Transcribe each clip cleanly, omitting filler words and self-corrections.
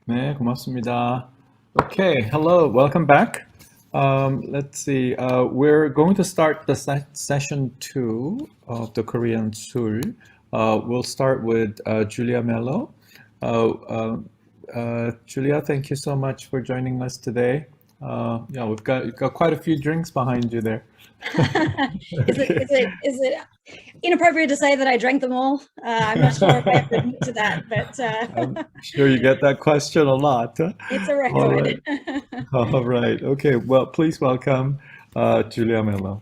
네, 고맙습니다. Okay, hello, welcome back. Let's see, we're going to start the session 2 of the Korean Suul. We'll start with Julia Mellor. Julia, thank you so much for joining us today. Yeah, we've got quite a few drinks behind you there. Is it inappropriate to say that I drank them all? I'm not sure if I have to admit to that, but I'm sure you get that question a lot. it's a record. All right. Okay. Well, please welcome Julia Mellor.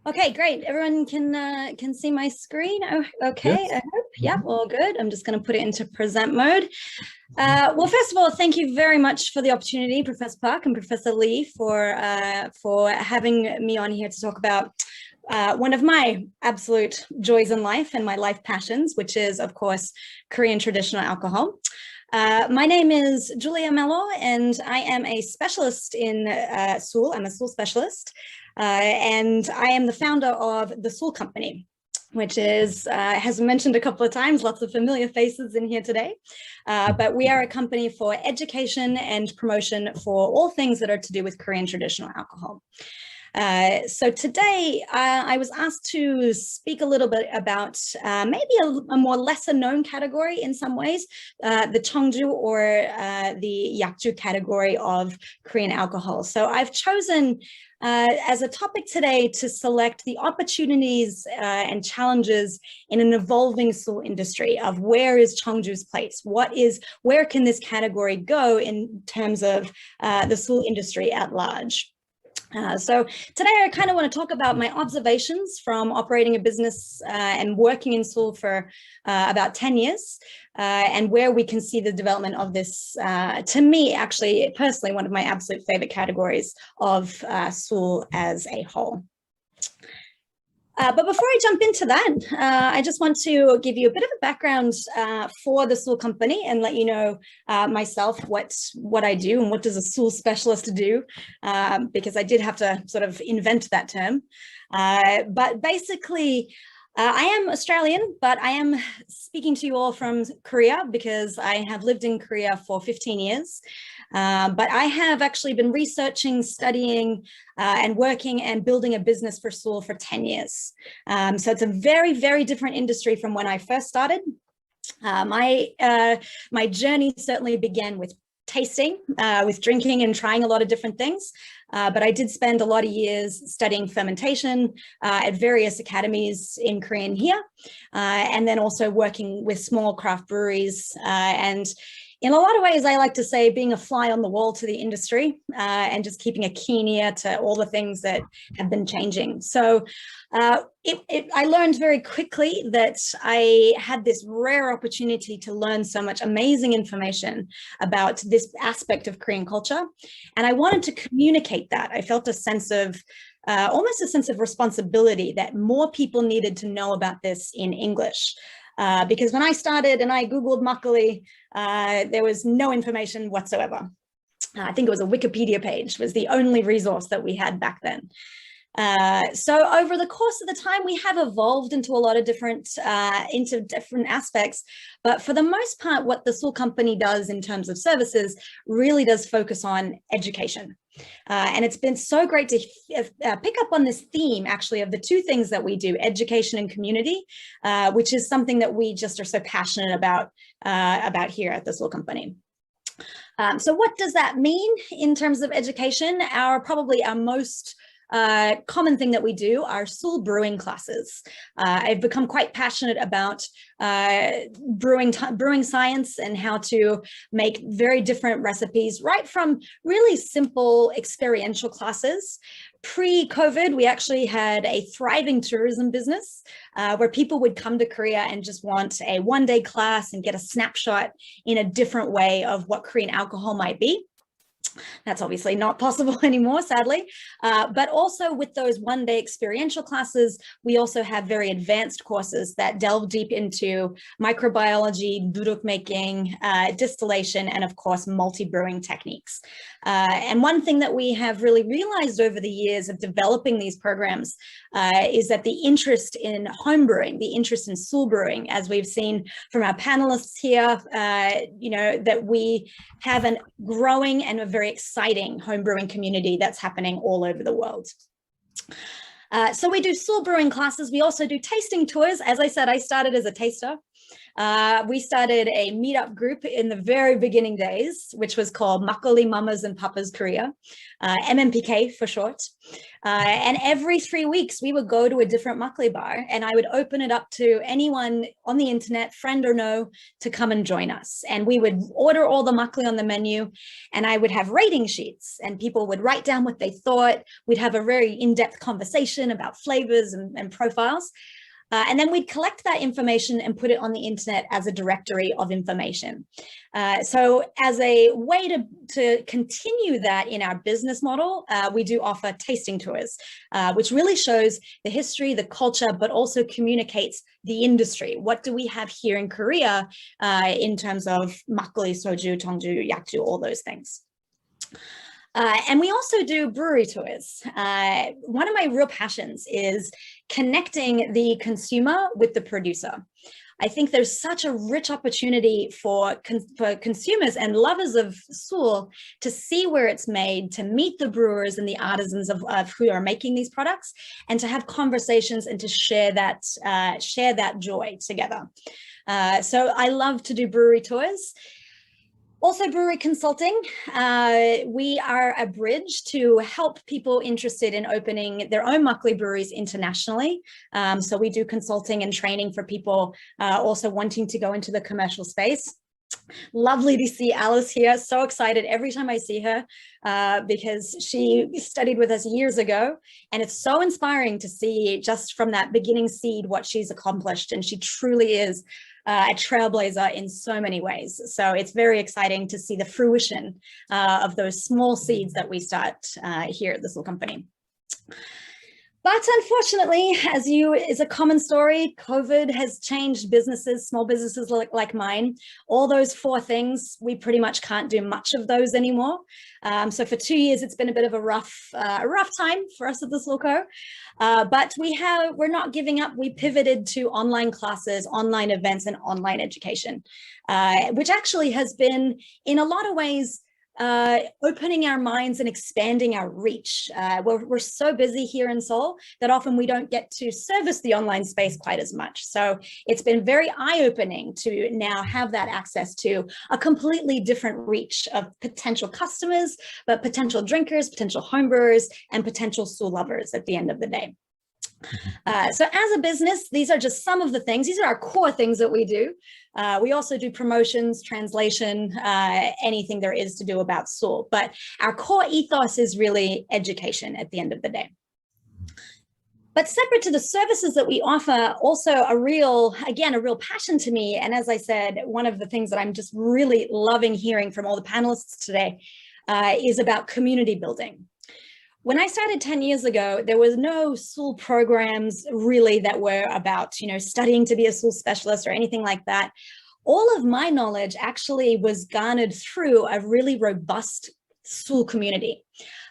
Okay, great. Everyone can see my screen. Oh, okay, Yes. I hope. Yeah, all good. I'm just going to put it into present mode. Well, first of all, thank you very much for the opportunity, Professor Park and Professor Lee, for having me on here to talk about one of my absolute joys in life and my life passions, which is, of course, Korean traditional alcohol. My name is Julia Mellor, and I am a specialist in Suul. I'm a Suul specialist, and I am the founder of the Suul Company, which has mentioned a couple of times, lots of familiar faces in here today. But we are a company for education and promotion for all things that are to do with Korean traditional alcohol. So today I was asked to speak a little bit about maybe a more lesser known category in some ways, the Cheongju or the Yakju category of Korean alcohol. So I've chosen as a topic today to select the opportunities and challenges in an evolving Suul industry of where is Cheongju's place? Where can this category go in terms of the Suul industry at large? So today I kind of want to talk about my observations from operating a business and working in Suul for about 10 years and where we can see the development of this, to me, actually, personally, one of my absolute favorite categories of Suul as a whole. But before I jump into that, I just want to give you a bit of a background for the Suul Company and let you know myself what I do and what does a Suul specialist do, because I did have to sort of invent that term. But basically, I am Australian, but I am speaking to you all from Korea because I have lived in Korea for 15 years. But I have actually been researching, studying, and working and building a business for Suul for 10 years. So it's a very, very different industry from when I first started. My journey certainly began with tasting, with drinking and trying a lot of different things. But I did spend a lot of years studying fermentation at various academies in Korea here, and then also working with small craft breweries. And in a lot of ways, I like to say being a fly on the wall to the industry and just keeping a keen ear to all the things that have been changing. So I learned very quickly that I had this rare opportunity to learn so much amazing information about this aspect of Korean culture. And I wanted to communicate that. I felt a sense of almost a sense of responsibility that more people needed to know about this in English. Because when I started and I Googled Makgeolli, there was no information whatsoever. I think it was a Wikipedia page was the only resource that we had back then. So over the course of the time, we have evolved into a lot of different aspects. But for the most part, what the Suul Company does in terms of services really does focus on education. And it's been so great to pick up on this theme, actually, of the two things that we do, education and community, which is something that we just are so passionate about here at the Suul Company. So what does that mean in terms of education? Probably our most common thing that we do are Suul brewing classes. I've become quite passionate about brewing science and how to make very different recipes, right from really simple experiential classes. Pre-COVID, we actually had a thriving tourism business where people would come to Korea and just want a one-day class and get a snapshot in a different way of what Korean alcohol might be. That's obviously not possible anymore, sadly. But also with those one-day experiential classes, we also have very advanced courses that delve deep into microbiology, duruk making, distillation, and of course, multi-brewing techniques. And one thing that we have really realized over the years of developing these programs is that the interest in home brewing, the interest in Suul brewing, as we've seen from our panelists here, that we have a growing and a very exciting home brewing community that's happening all over the world. So we do Suul brewing classes. We also do tasting tours. As I said, I started as a taster. We started a meetup group in the very beginning days, which was called Makgeolli Mamas and Papas Korea, MMPK for short. And every 3 weeks, we would go to a different makgeolli bar, and I would open it up to anyone on the internet, friend or no, to come and join us. And we would order all the makgeolli on the menu, and I would have rating sheets, and people would write down what they thought. We'd have a very in-depth conversation about flavors and profiles. And then we'd collect that information and put it on the internet as a directory of information. So as a way to continue that in our business model, we do offer tasting tours, which really shows the history, the culture, but also communicates the industry. What do we have here in Korea in terms of makgeolli, soju, Cheongju, yakju, all those things. And we also do brewery tours. One of my real passions is connecting the consumer with the producer. I think there's such a rich opportunity for consumers and lovers of Suul to see where it's made, to meet the brewers and the artisans of who are making these products, and to have conversations and to share that joy together. So I love to do brewery tours. Also brewery consulting. We are a bridge to help people interested in opening their own makgeolli breweries internationally. So we do consulting and training for people also wanting to go into the commercial space. Lovely to see Alice here. So excited every time I see her because she studied with us years ago. And it's so inspiring to see just from that beginning seed what she's accomplished. And she truly is a trailblazer in so many ways. So it's very exciting to see the fruition of those small seeds that we start here at this little company. But unfortunately, is a common story, COVID has changed businesses, small businesses like mine. All those 4 things, we pretty much can't do much of those anymore. So for 2 years, it's been a bit of a rough time for us at the Suul. But we're not giving up. We pivoted to online classes, online events, and online education, which actually has been, in a lot of ways, opening our minds and expanding our reach. We're so busy here in Seoul that often we don't get to service the online space quite as much. So it's been very eye-opening to now have that access to a completely different reach of potential customers, but potential drinkers, potential homebrewers, and potential Suul lovers at the end of the day. So as a business, these are just some of the things. These are our core things that we do. We also do promotions, translation, anything there is to do about Suul. But our core ethos is really education at the end of the day. But separate to the services that we offer, also a real passion to me. And as I said, one of the things that I'm just really loving hearing from all the panelists today is about community building. When I started 10 years ago, there was no Suul programs really that were about, studying to be a Suul specialist or anything like that. All of my knowledge actually was garnered through a really robust Suul community.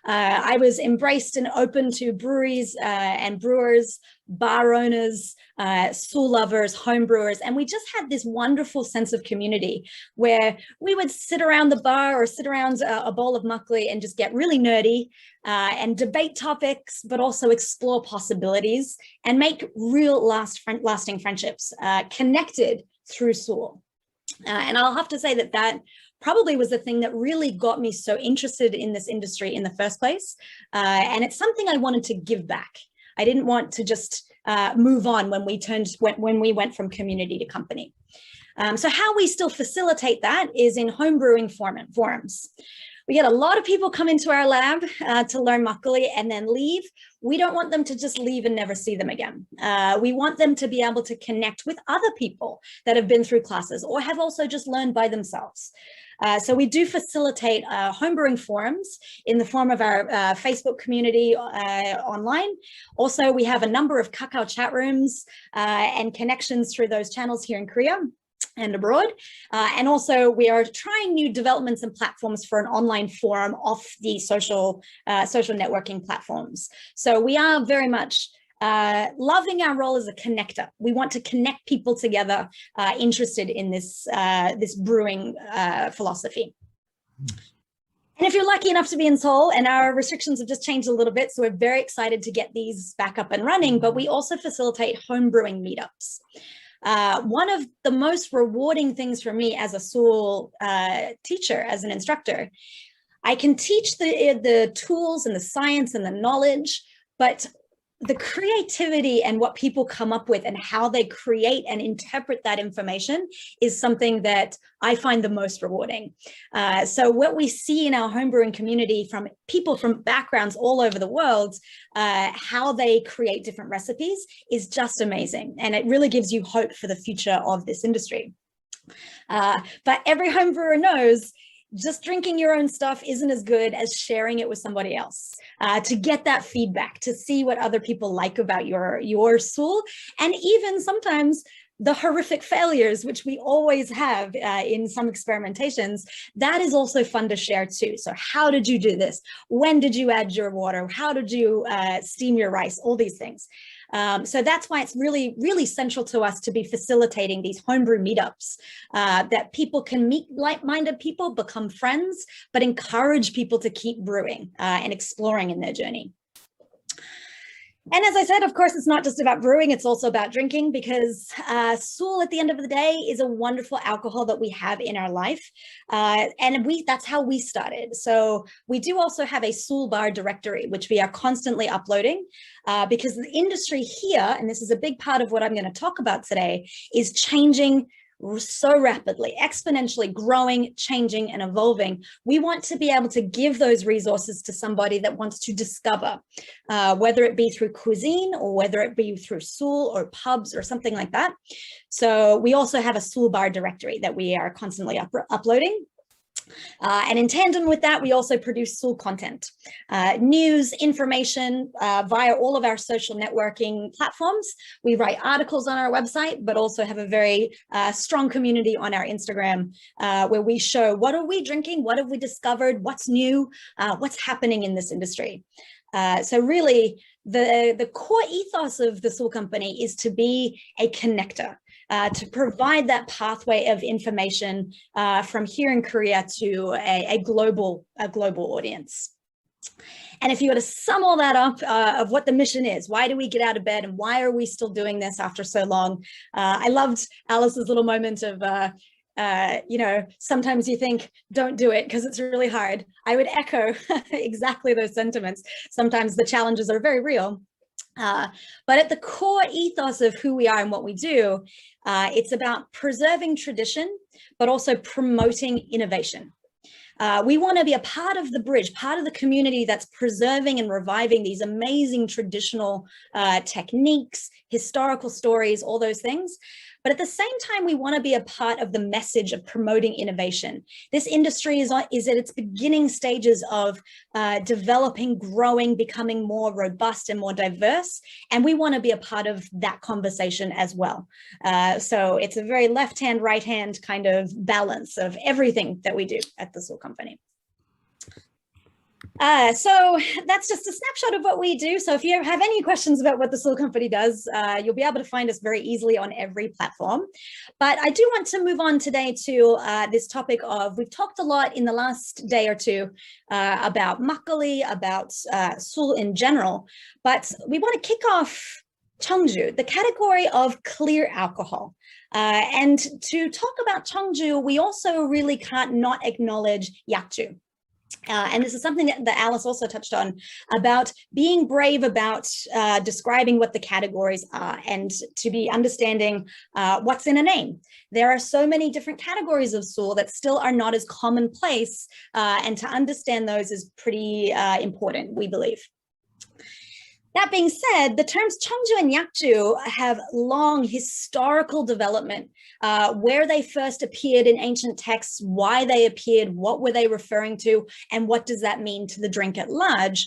I was embraced and open to breweries and brewers, bar owners, Suul lovers, home brewers, and we just had this wonderful sense of community where we would sit around the bar or sit around a bowl of makgeolli and just get really nerdy and debate topics, but also explore possibilities and make real lasting friendships connected through Suul. And I'll have to say that probably was the thing that really got me so interested in this industry in the first place. And it's something I wanted to give back. I didn't want to just move on when we went from community to company. So how we still facilitate that is in home brewing forums. We get a lot of people come into our lab to learn makgeolli and then leave. We don't want them to just leave and never see them again. We want them to be able to connect with other people that have been through classes or have also just learned by themselves. So we do facilitate homebrewing forums in the form of our Facebook community online. Also, we have a number of Kakao chat rooms and connections through those channels here in Korea and abroad. And also we are trying new developments and platforms for an online forum off the social networking platforms. So we are very much loving our role as a connector. We want to connect people together interested in this, this brewing philosophy. And if you're lucky enough to be in Seoul, and our restrictions have just changed a little bit, so we're very excited to get these back up and running, but we also facilitate home brewing meetups. One of the most rewarding things for me as a Suul teacher, as an instructor, I can teach the tools and the science and the knowledge, but the creativity and what people come up with and how they create and interpret that information is something that I find the most rewarding. So what we see in our homebrewing community from people from backgrounds all over the world, how they create different recipes is just amazing. And it really gives you hope for the future of this industry. But every homebrewer knows just drinking your own stuff isn't as good as sharing it with somebody else, to get that feedback, to see what other people like about your Suul, and even sometimes the horrific failures, which we always have in some experimentations, that is also fun to share too. So how did you do this? When did you add your water? How did you steam your rice? All these things. So that's why it's really, really central to us to be facilitating these homebrew meetups, that people can meet like-minded people, become friends, but encourage people to keep brewing and exploring in their journey. And as I said, of course, it's not just about brewing, it's also about drinking, because Suul at the end of the day is a wonderful alcohol that we have in our life. And that's how we started. So we do also have a Suul bar directory, which we are constantly uploading, because the industry here, and this is a big part of what I'm going to talk about today, is changing so rapidly, exponentially growing, changing, and evolving. We want to be able to give those resources to somebody that wants to discover, whether it be through cuisine or whether it be through Suul or pubs or something like that. So we also have a Suul bar directory that we are constantly uploading. And in tandem with that, we also produce Suul content, news, information via all of our social networking platforms. We write articles on our website, but also have a very strong community on our Instagram, where we show what are we drinking, what have we discovered, what's new, what's happening in this industry. So really, the core ethos of the Suul company is to be a connector. To provide that pathway of information from here in Korea to a global audience. And if you were to sum all that up of what the mission is, why do we get out of bed and why are we still doing this after so long? I loved Alice's little moment of, you know, sometimes you think, don't do it because it's really hard. I would echo exactly those sentiments. Sometimes the challenges are very real. But at the core ethos of who we are and what we do, it's about preserving tradition, but also promoting innovation. We want to be a part of the bridge, part of the community that's preserving and reviving these amazing traditional techniques, historical stories, all those things. But at the same time, we want to be a part of the message of promoting innovation. This industry is at its beginning stages of developing, growing, becoming more robust and more diverse. And we want to be a part of that conversation as well. So it's a very left-hand, right-hand kind of balance of everything that we do at the Suul company. So that's just a snapshot of what we do. So if you have any questions about what the Suul company does, you'll be able to find us very easily on every platform. But I do want to move on today to this topic of, we've talked a lot in the last day or two about makgeolli, about Suul in general, but we want to kick off Cheongju, the category of clear alcohol. And to talk about Cheongju, we also really can't not acknowledge yakju. And this is something that Alice also touched on, about being brave about describing what the categories are and to be understanding what's in a name. There are so many different categories of Suul that still are not as commonplace, and to understand those is pretty important, we believe. That being said, the terms Cheongju and Yakju have long historical development, where they first appeared in ancient texts, why they appeared, what were they referring to, and what does that mean to the drink at large.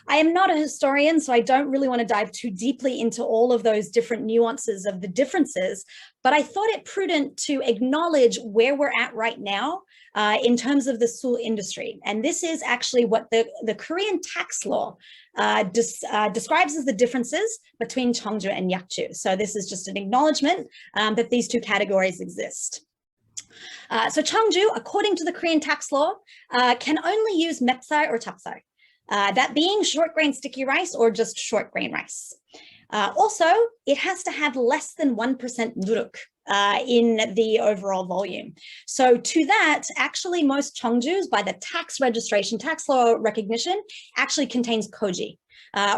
I am not a historian, so I don't really want to dive too deeply into all of those different nuances of the differences, but I thought it prudent to acknowledge where we're at right now in terms of the Suul industry. And this is actually what the Korean tax law describes as the differences between Cheongju and Yakju. So this is just an acknowledgement that these two categories exist. So Cheongju, according to the Korean tax law, can only use mepsal or chapsal. That being short grain sticky rice or just short grain rice. Also, it has to have less than 1% nuruk in the overall volume. So to that, actually most Cheongjus by the tax registration, tax law recognition, actually contains koji.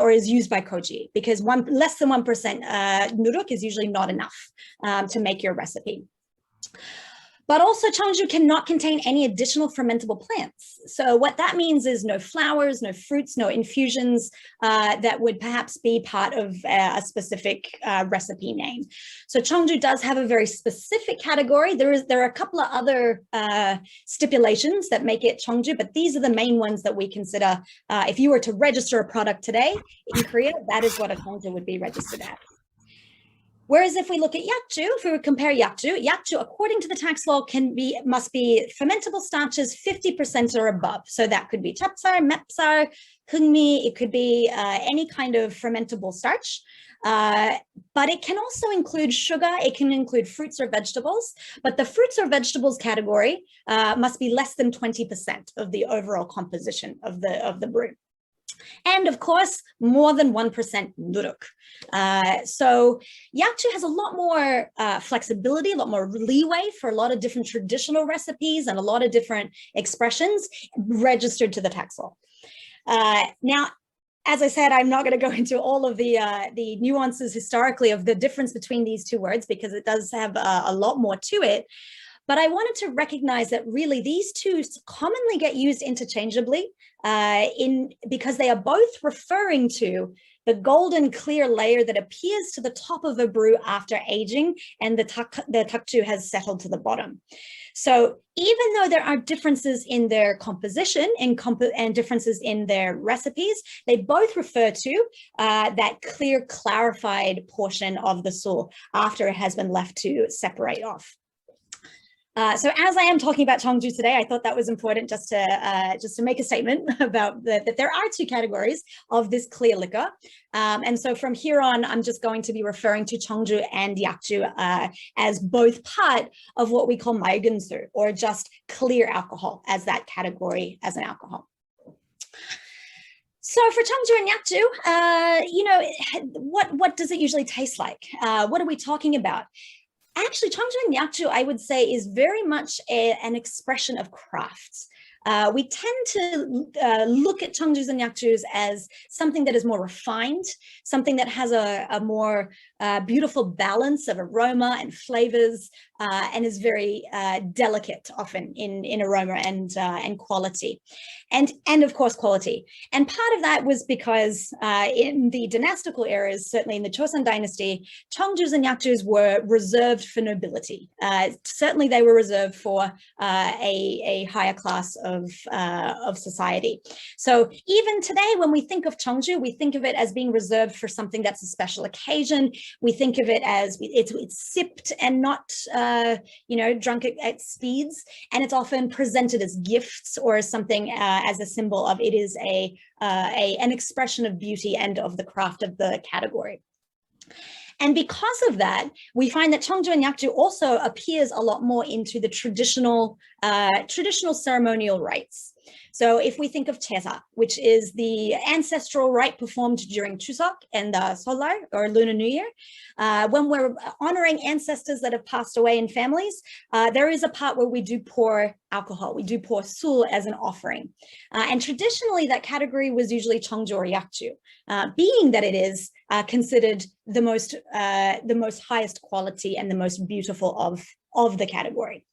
Or is used by koji, because less than 1% nuruk is usually not enough to make your recipe. But also Cheongju cannot contain any additional fermentable plants. So what that means is no flowers, no fruits, no infusions that would perhaps be part of a specific recipe name. So Cheongju does have a very specific category. There are a couple of other stipulations that make it Cheongju, but these are the main ones that we consider. If you were to register a product today in Korea, that is what a Cheongju would be registered as. Whereas if we look at Yakju, if we would compare Yakju, according to the tax law, must be fermentable starches 50% or above. So that could be chapsal, mepsal, hungmi, it could be any kind of fermentable starch. But it can also include sugar, it can include fruits or vegetables, but the fruits or vegetables category must be less than 20% of the overall composition of the brew. And of course, more than 1% nuruk. So Yakju has a lot more flexibility, a lot more leeway for a lot of different traditional recipes and a lot of different expressions registered to the tax law. Now, as I said, I'm not going to go into all of the nuances historically of the difference between these two words because it does have a lot more to it. But I wanted to recognize that really these two commonly get used interchangeably because they are both referring to the golden clear layer that appears to the top of a brew after aging and the takju has settled to the bottom. So even though there are differences in their composition and differences in their recipes, they both refer to that clear, clarified portion of the Suul after it has been left to separate off. So as I am talking about Cheongju today, I thought that was important just to make a statement about that there are two categories of this clear liquor. And so from here on, I'm just going to be referring to Cheongju and Yakju as both part of what we call 맑은술, or just clear alcohol as that category as an alcohol. So for Cheongju and Yakju, what does it usually taste like? What are we talking about? Actually, Cheongju and Yakju, I would say, is very much an expression of crafts. We tend to look at Cheongjus and Yakjus as something that is more refined, something that has a more beautiful balance of aroma and flavors, and is very delicate often in aroma and quality, and of course quality. And part of that was because in the dynastical eras, certainly in the Joseon dynasty, Cheongjus and Yakjus were reserved for nobility. Certainly they were reserved for a higher class of society. So even today, when we think of Cheongju, we think of it as being reserved for something that's a special occasion. We think of it as it's sipped and not drunk at speeds, and it's often presented as gifts or as something as a symbol of it is an expression of beauty and of the craft of the category. And because of that, we find that Cheongju and Yakju also appears a lot more into the traditional ceremonial rites. So if we think of Chesa, which is the ancestral rite performed during Chuseok and Solal, or Lunar New Year, when we're honoring ancestors that have passed away in families, there is a part where we do pour alcohol. We do pour Suul as an offering. And traditionally, that category was usually Cheongju or Yakju, being that it is considered the most highest quality and the most beautiful of the category.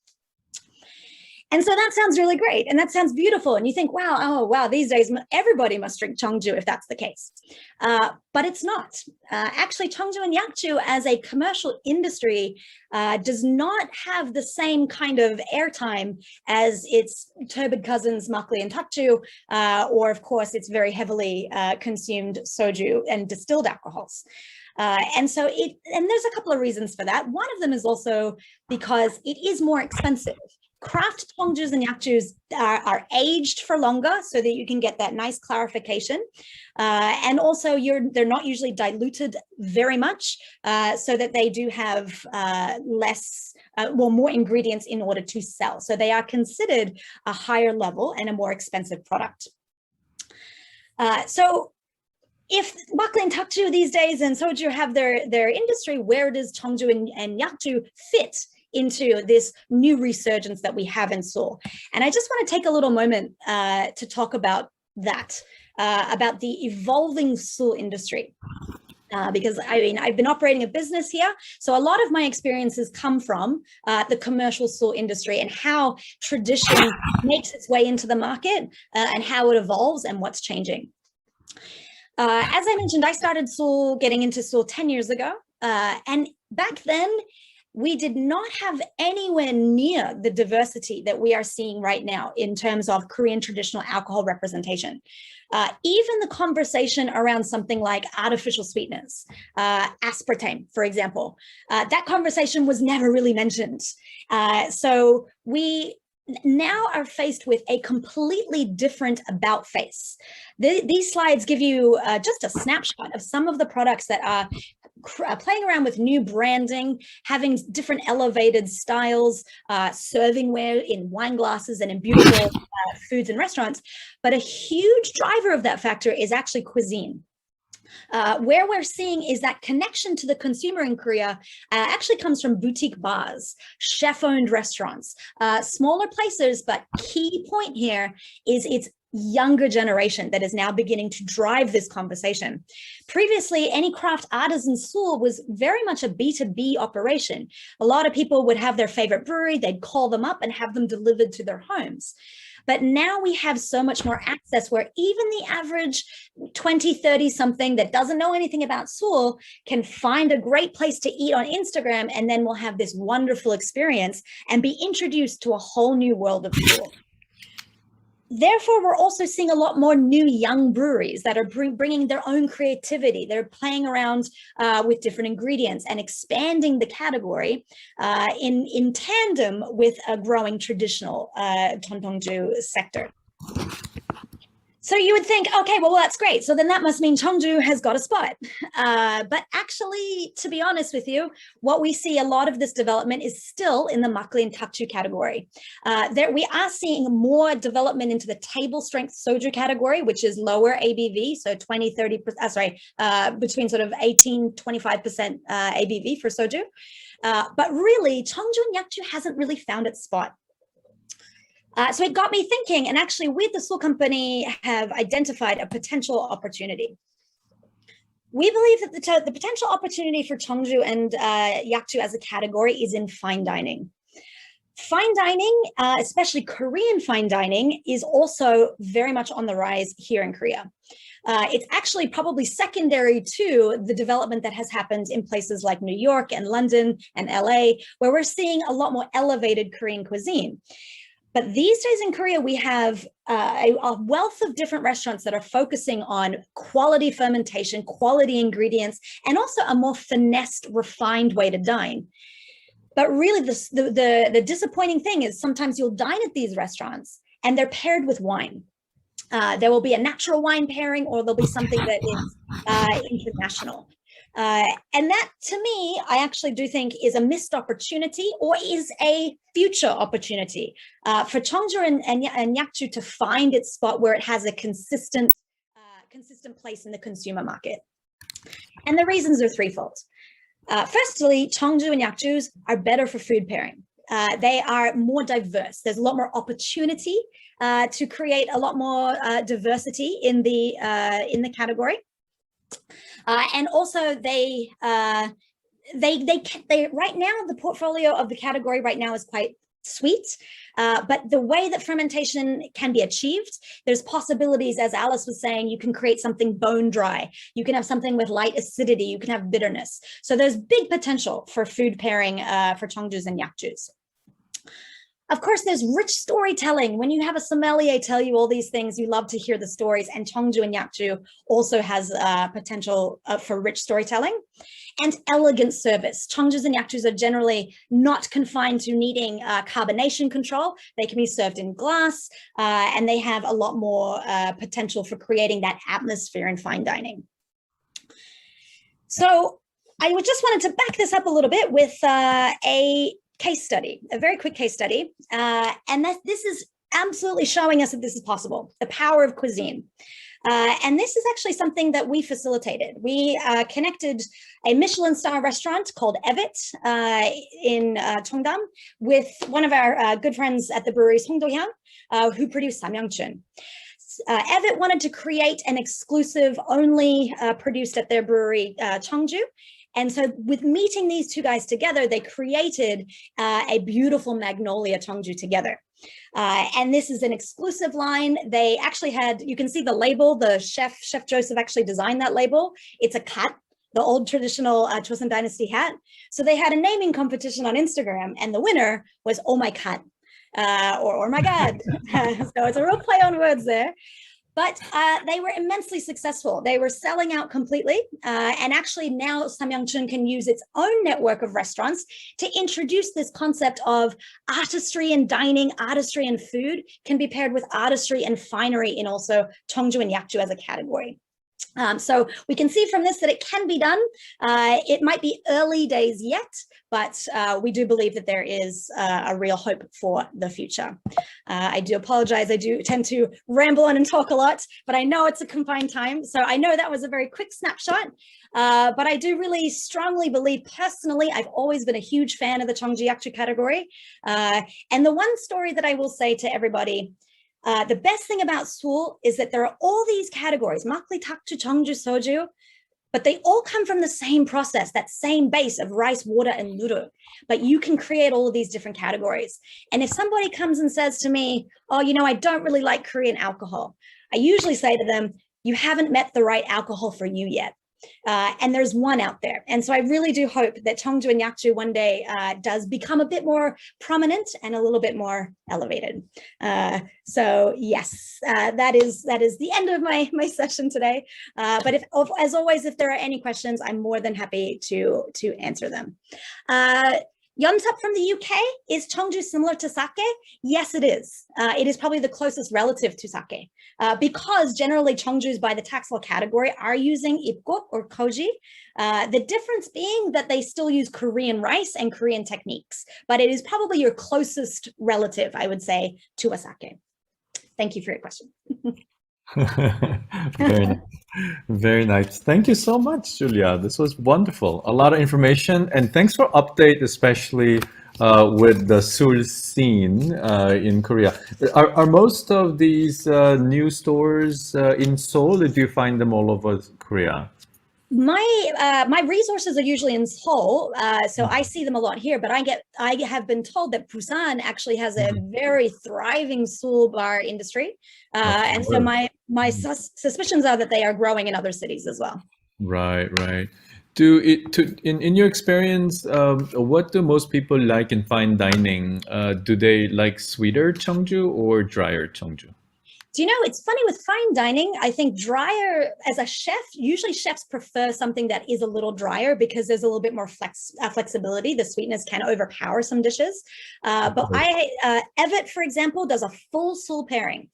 And so that sounds really great, and that sounds beautiful, and you think, wow, oh wow, these days everybody must drink Cheongju if that's the case. But it's not. Actually, Cheongju and Yakju as a commercial industry does not have the same kind of airtime as its turbid cousins makgeolli and takju, or of course its very heavily consumed soju and distilled alcohols. And there's a couple of reasons for that. One of them is also because it is more expensive. Craft Cheongjus and Yakjus are aged for longer so that you can get that nice clarification. And also they're not usually diluted very much so that they do have more ingredients in order to sell. So they are considered a higher level and a more expensive product. So if makgeolli and takju these days and soju have their industry, where does Cheongju and Yakju fit into this new resurgence that we have in Suul? And I just want to take a little moment to talk about that, about the evolving Suul industry. Because I've been operating a business here, so a lot of my experiences come from the commercial Suul industry and how tradition makes its way into the market and how it evolves and what's changing. As I mentioned, I started Suul, getting into Suul 10 years ago, and back then, we did not have anywhere near the diversity that we are seeing right now in terms of Korean traditional alcohol representation. Even the conversation around something like artificial sweeteners, aspartame, for example, that conversation was never really mentioned. So we now are faced with a completely different about face. These slides give you just a snapshot of some of the products that are playing around with new branding, having different elevated styles, servingware in wine glasses and in beautiful foods and restaurants. But a huge driver of that factor is actually cuisine. Where we're seeing is that connection to the consumer in Korea actually comes from boutique bars, chef-owned restaurants, smaller places, but key point here is it's younger generation that is now beginning to drive this conversation. Previously, any craft artisan Suul was very much a B2B operation. A lot of people would have their favorite brewery, they'd call them up and have them delivered to their homes. But now we have so much more access where even the average 20, 30 something that doesn't know anything about Suul can find a great place to eat on Instagram, and then we'll have this wonderful experience and be introduced to a whole new world of Suul. Therefore, we're also seeing a lot more new young breweries that are bringing their own creativity. They're playing around with different ingredients and expanding the category in tandem with a growing traditional Cheongju sector. So you would think, okay, well, that's great. So then that must mean Cheongju has got a spot. But actually, to be honest with you, what we see a lot of this development is still in the makgeolli and takju category. We are seeing more development into the table strength soju category, which is lower ABV, so 20, 30%, between sort of 18, 25% ABV for soju. But really, Cheongju and Yakju hasn't really found its spot. So it got me thinking, and actually we at the Suul company have identified a potential opportunity. We believe that the potential opportunity for Cheongju and Yakju as a category is in fine dining. Fine dining, especially Korean fine dining, is also very much on the rise here in Korea. It's actually probably secondary to the development that has happened in places like New York and London and LA, where we're seeing a lot more elevated Korean cuisine. But these days in Korea, we have a wealth of different restaurants that are focusing on quality fermentation, quality ingredients, and also a more finessed, refined way to dine. But really, the disappointing thing is sometimes you'll dine at these restaurants and they're paired with wine. There will be a natural wine pairing, or there'll be something that is international. And that, to me, I actually do think is a missed opportunity or is a future opportunity for Cheongju and Yakju to find its spot where it has a consistent place in the consumer market. And the reasons are threefold. Firstly, Cheongju and Yakju are better for food pairing. They are more diverse. There's a lot more opportunity to create a lot more diversity in the category. And also they right now, the portfolio of the category right now is quite sweet, but the way that fermentation can be achieved, there's possibilities, as Alice was saying, you can create something bone dry, you can have something with light acidity, you can have bitterness. So there's big potential for food pairing for Cheongjus and Yakjus. Of course, there's rich storytelling. When you have a sommelier tell you all these things, you love to hear the stories, and Cheongju and Yakju also has potential for rich storytelling. And elegant service. Cheongjus and Yakjus are generally not confined to needing carbonation control. They can be served in glass, and they have a lot more potential for creating that atmosphere in fine dining. So I just wanted to back this up a little bit with a case study, a very quick case study. And this is absolutely showing us that this is possible, the power of cuisine. And this is actually something that we facilitated. We connected a Michelin star restaurant called Evet in Cheongdam with one of our good friends at the brewery Song Do-hyang, who produced samyangchun. Evet wanted to create an exclusive only produced at their brewery Cheongju. And so with meeting these two guys together, they created a beautiful Magnolia Cheongju together. And this is an exclusive line. They actually had, you can see the label, the Chef Joseph actually designed that label. It's a kat, the old traditional Joseon Dynasty hat. So they had a naming competition on Instagram, and the winner was Oh My Kat, or my God. So it's a real play on words there. But they were immensely successful. They were selling out completely. And actually now Samyangchun can use its own network of restaurants to introduce this concept of artistry and dining, artistry and food can be paired with artistry and finery in also Cheongju and Yakju as a category. So we can see from this that it can be done. It might be early days yet, but we do believe that there is a real hope for the future. I do apologize. I do tend to ramble on and talk a lot, but I know it's a confined time. So I know that was a very quick snapshot, but I do really strongly believe personally, I've always been a huge fan of the Cheongju Yakju category. And the one story that I will say to everybody, the best thing about Suul is that there are all these categories, makgeolli, takju, Cheongju, soju, but they all come from the same process, that same base of rice, water, and luru. But you can create all of these different categories. And if somebody comes and says to me, oh, you know, I don't really like Korean alcohol, I usually say to them, you haven't met the right alcohol for you yet. And there's one out there. And so I really do hope that Cheongju and Yakju one day does become a bit more prominent and a little bit more elevated. So yes, that is the end of my session today. But as always, if there are any questions, I'm more than happy to answer them. Yeonsup from the UK, is Cheongju similar to sake? Yes, it is. It is probably the closest relative to sake because generally Cheongjus by the tax law category are using ipguk or koji. The difference being that they still use Korean rice and Korean techniques, but it is probably your closest relative, I would say, to a sake. Thank you for your question. Very nice. Very nice. Thank you so much, Julia. This was wonderful. A lot of information, and thanks for update, especially with the Suul scene in Korea. Are most of these new stores in Seoul, or do you find them all over Korea? My resources are usually in Seoul, so I see them a lot here, but I have been told that Busan actually has a very thriving Seoul bar industry. And so my suspicions are that they are growing in other cities as well. Right. In your experience, what do most people like in fine dining? Do they like sweeter Cheongju or drier Cheongju? Do you know, it's funny with fine dining, I think drier, as a chef, usually chefs prefer something that is a little drier because there's a little bit more flexibility. The sweetness can overpower some dishes. But Evet, for example, does a full Suul pairing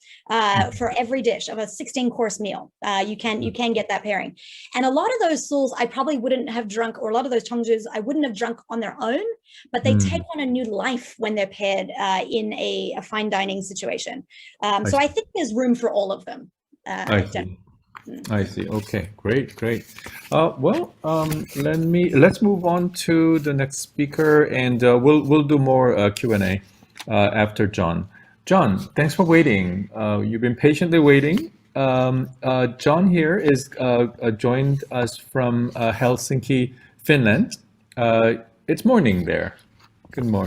for every dish of a 16-course meal. You can get that pairing. And a lot of those Suuls I probably wouldn't have drunk, or a lot of those Cheongjus I wouldn't have drunk on their own, but they take on a new life when they're paired in a fine dining situation. So I think there's room for all of them. I see. Okay, great. Let's move on to the next speaker, and we'll do more Q&A after John. John, thanks for waiting. You've been patiently waiting. John here is joined us from Helsinki, Finland. It's morning there. Good morning.